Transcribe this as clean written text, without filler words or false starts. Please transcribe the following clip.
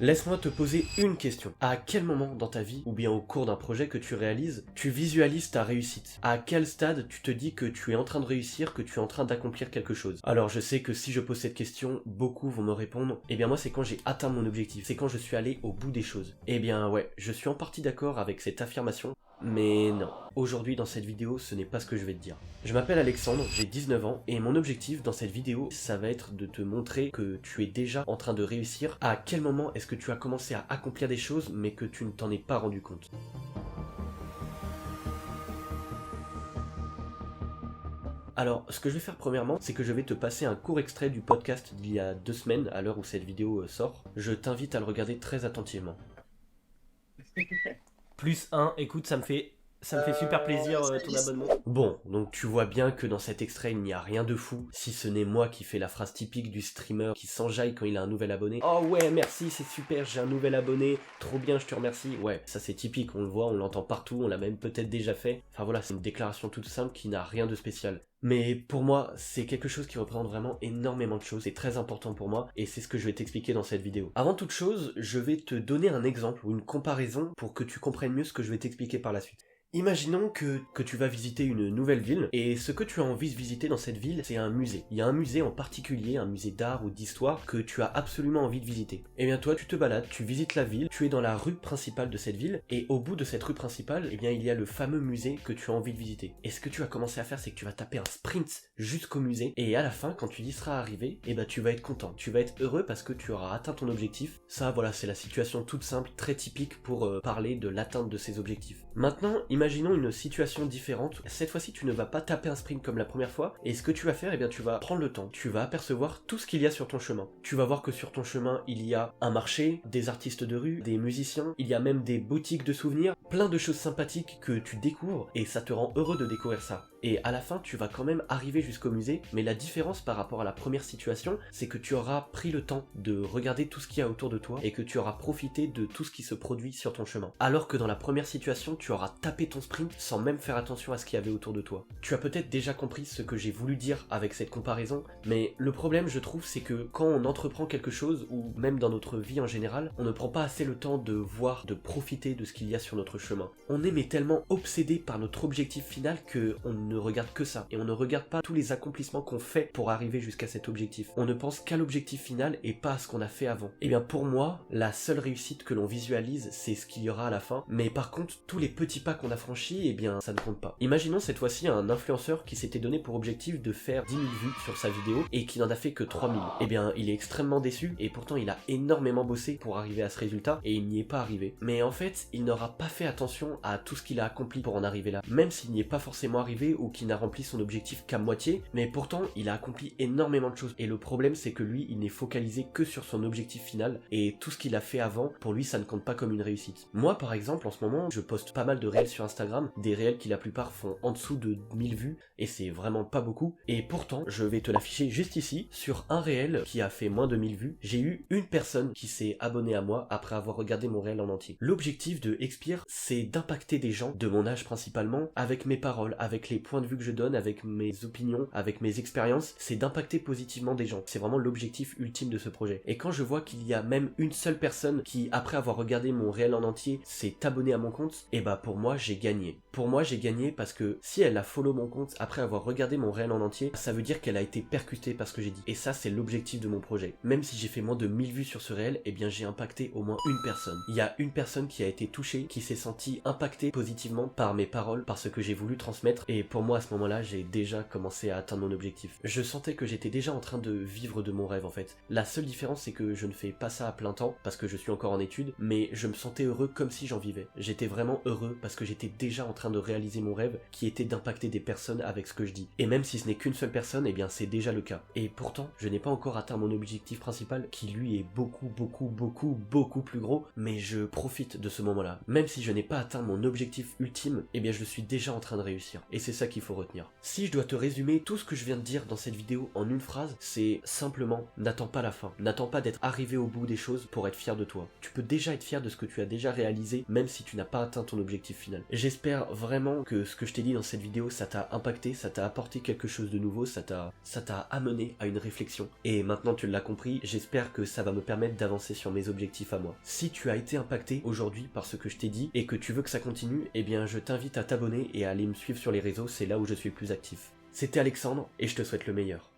Laisse-moi te poser une question. À quel moment dans ta vie, ou bien au cours d'un projet que tu réalises, tu visualises ta réussite? À quel stade tu te dis que tu es en train de réussir, que tu es en train d'accomplir quelque chose? Alors je sais que si je pose cette question, beaucoup vont me répondre, eh bien moi c'est quand j'ai atteint mon objectif, c'est quand je suis allé au bout des choses. Eh bien ouais, je suis en partie d'accord avec cette affirmation, mais non. Aujourd'hui dans cette vidéo, ce n'est pas ce que je vais te dire. Je m'appelle Alexandre, j'ai 19 ans, et mon objectif dans cette vidéo, ça va être de te montrer que tu es déjà en train de réussir. À quel moment est-ce que tu as commencé à accomplir des choses, mais que tu ne t'en es pas rendu compte? Alors, ce que je vais faire premièrement, c'est que je vais te passer un court extrait du podcast d'il y a 2 semaines, à l'heure où cette vidéo sort. Je t'invite à le regarder très attentivement. Plus 1, écoute, ça me fait super plaisir ton abonnement. Bon, donc tu vois bien que dans cet extrait il n'y a rien de fou, si ce n'est moi qui fais la phrase typique du streamer qui s'enjaille quand il a un nouvel abonné. Oh ouais, merci, c'est super, j'ai un nouvel abonné, trop bien, je te remercie. Ouais, ça c'est typique, on le voit, on l'entend partout, on l'a même peut-être déjà fait. Enfin voilà, c'est une déclaration toute simple qui n'a rien de spécial. Mais pour moi, c'est quelque chose qui représente vraiment énormément de choses, c'est très important pour moi, et c'est ce que je vais t'expliquer dans cette vidéo. Avant toute chose, je vais te donner un exemple ou une comparaison pour que tu comprennes mieux ce que je vais t'expliquer par la suite. Imaginons que tu vas visiter une nouvelle ville, et ce que tu as envie de visiter dans cette ville, c'est un musée. Il y a un musée en particulier, un musée d'art ou d'histoire, que tu as absolument envie de visiter. Et bien toi, tu te balades, tu visites la ville, tu es dans la rue principale de cette ville, et au bout de cette rue principale, eh bien il y a le fameux musée que tu as envie de visiter. Et ce que tu vas commencer à faire, c'est que tu vas taper un sprint jusqu'au musée, et à la fin, quand tu y seras arrivé, eh ben tu vas être content, tu vas être heureux parce que tu auras atteint ton objectif. Ça, voilà, c'est la situation toute simple, très typique pour parler de l'atteinte de ses objectifs. Maintenant, imaginons une situation différente. Cette fois-ci, tu ne vas pas taper un sprint comme la première fois, et ce que tu vas faire, eh bien tu vas prendre le temps, tu vas apercevoir tout ce qu'il y a sur ton chemin. Tu vas voir que sur ton chemin, il y a un marché, des artistes de rue, des musiciens, il y a même des boutiques de souvenirs, plein de choses sympathiques que tu découvres, et ça te rend heureux de découvrir ça. Et à la fin, tu vas quand même arriver jusqu'au musée, mais la différence par rapport à la première situation, c'est que tu auras pris le temps de regarder tout ce qu'il y a autour de toi, et que tu auras profité de tout ce qui se produit sur ton chemin. Alors que dans la première situation, tu auras tapé ton sprint sans même faire attention à ce qu'il y avait autour de toi. Tu as peut-être déjà compris ce que j'ai voulu dire avec cette comparaison, mais le problème, je trouve, c'est que quand on entreprend quelque chose, ou même dans notre vie en général, on ne prend pas assez le temps de voir, de profiter de ce qu'il y a sur notre chemin. On est mais tellement obsédé par notre objectif final que on ne regarde que ça, et on ne regarde pas tous les accomplissements qu'on fait pour arriver jusqu'à cet objectif. On ne pense qu'à l'objectif final et pas à ce qu'on a fait avant. Et bien pour moi, la seule réussite que l'on visualise, c'est ce qu'il y aura à la fin, mais par contre, tous les petits pas qu'on a franchis, eh bien ça ne compte pas. Imaginons cette fois-ci un influenceur qui s'était donné pour objectif de faire 10 000 vues sur sa vidéo et qui n'en a fait que 3 000. Eh bien il est extrêmement déçu, et pourtant il a énormément bossé pour arriver à ce résultat, et il n'y est pas arrivé. Mais en fait, il n'aura pas fait attention à tout ce qu'il a accompli pour en arriver là, même s'il n'y est pas forcément arrivé ou qu'il n'a rempli son objectif qu'à moitié, mais pourtant il a accompli énormément de choses. Et le problème, c'est que lui, il n'est focalisé que sur son objectif final, et tout ce qu'il a fait avant, pour lui ça ne compte pas comme une réussite. Moi par exemple, en ce moment, je poste pas mal de réels sur Instagram, des réels qui la plupart font en dessous de 1000 vues, et c'est vraiment pas beaucoup, et pourtant, je vais te l'afficher juste ici, sur un réel qui a fait moins de 1000 vues, j'ai eu une personne qui s'est abonnée à moi après avoir regardé mon réel en entier. L'objectif de Expire, c'est d'impacter des gens, de mon âge principalement, avec mes paroles, avec les points de vue que je donne, avec mes opinions, avec mes expériences, c'est d'impacter positivement des gens. C'est vraiment l'objectif ultime de ce projet. Et quand je vois qu'il y a même une seule personne qui, après avoir regardé mon réel en entier, s'est abonnée à mon compte, et bah pour moi, j'ai gagné. Pour moi, j'ai gagné parce que si elle a follow mon compte après avoir regardé mon réel en entier, ça veut dire qu'elle a été percutée par ce que j'ai dit. Et ça, c'est l'objectif de mon projet. Même si j'ai fait moins de 1000 vues sur ce réel, eh bien j'ai impacté au moins une personne. Il y a une personne qui a été touchée, qui s'est sentie impactée positivement par mes paroles, par ce que j'ai voulu transmettre, et pour moi à ce moment-là, j'ai déjà commencé à atteindre mon objectif. Je sentais que j'étais déjà en train de vivre de mon rêve en fait. La seule différence, c'est que je ne fais pas ça à plein temps, parce que je suis encore en études, mais je me sentais heureux comme si j'en vivais. J'étais vraiment heureux parce que j'étais déjà en train de réaliser mon rêve, qui était d'impacter des personnes avec ce que je dis. Et même si ce n'est qu'une seule personne, eh bien c'est déjà le cas. Et pourtant, je n'ai pas encore atteint mon objectif principal, qui lui est beaucoup plus gros, mais je profite de ce moment-là. Même si je n'ai pas atteint mon objectif ultime, eh bien je suis déjà en train de réussir. Et c'est ça qu'il faut retenir. Si je dois te résumer tout ce que je viens de dire dans cette vidéo en une phrase, c'est simplement, n'attends pas la fin. N'attends pas d'être arrivé au bout des choses pour être fier de toi. Tu peux déjà être fier de ce que tu as déjà réalisé, même si tu n'as pas atteint ton objectif final. J'espère vraiment que ce que je t'ai dit dans cette vidéo, ça t'a impacté, ça t'a apporté quelque chose de nouveau, ça t'a amené à une réflexion. Et maintenant tu l'as compris, j'espère que ça va me permettre d'avancer sur mes objectifs à moi. Si tu as été impacté aujourd'hui par ce que je t'ai dit et que tu veux que ça continue, eh bien je t'invite à t'abonner et à aller me suivre sur les réseaux, c'est là où je suis le plus actif. C'était Alexandre et je te souhaite le meilleur.